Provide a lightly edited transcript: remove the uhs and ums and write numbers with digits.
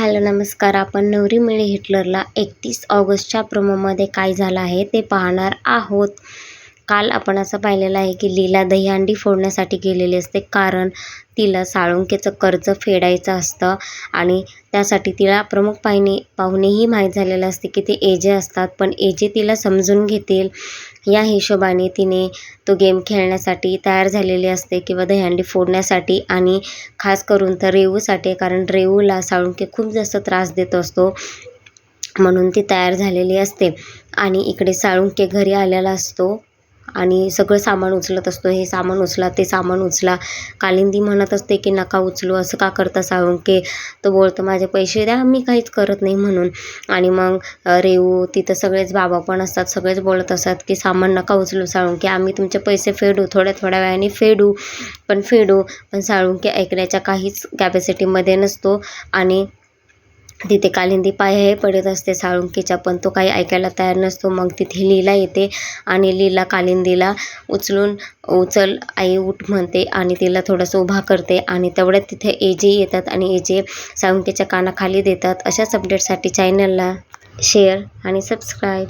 Hello नमस्कार. आपण नवरी मिळे हिटलरला 31 ऑगस्टच्या प्रोमोमध्ये काय झालं आहे ते पाहणार आहोत. काल आपण असं पाहिलेलं आहे की लीला दहीहंडी फोडण्यासाठी गेलेली असते, कारण तिला साळुंकेचं कर्ज फेडायचं असतं आणि त्यासाठी तिला प्रमुख पाहुणेही माहीत झालेलं असते की ते एजे असतात, पण एजे तिला समजून घेतील या हिशोबाने तिने तो गेम खेळण्यासाठी तयार झालेली असते किंवा दहीहंडी फोडण्यासाठी. आणि खास करून तर रेवूसाठी, कारण रेवूला साळुंके खूप जास्त त्रास देत असतो म्हणून ती तयार झालेली असते. आणि इकडे साळुंके घरी आलेला असतो आणि सगळं सामान उचलत असतो. हे सामान उचला, ते सामान उचला. कालिंदी म्हणत असते की नका उचलू, असं का करता साळुंके. तो बोलतो माझे पैसे द्या, मी काहीच करत नाही म्हणून. आणि मग रेवू, तिथं सगळेच बाबा पण असतात, सगळेच बोलत असतात की सामान नका उचलू साळुंके, आम्ही तुमचे पैसे फेडू, थोड्या वेळाने फेडू. पण साळुंके ऐकण्याच्या काहीच कॅपॅसिटीमध्ये नसतो आणि तिथे कालिंदी पाय पडत असते साळुंकेच्या, पण तो काही ऐकायला तयार नसतो. मग तिथे लीला येते आणि लीला कालिंदीला उचल आई उठ म्हणते आणि तिला थोडंसं उभा करते. आणि तेवढ्यात तिथे एजे येतात आणि एजे साळुंकेच्या कानाखाली देतात. अशाच अपडेटसाठी चॅनलला शेअर आणि सबस्क्राईब.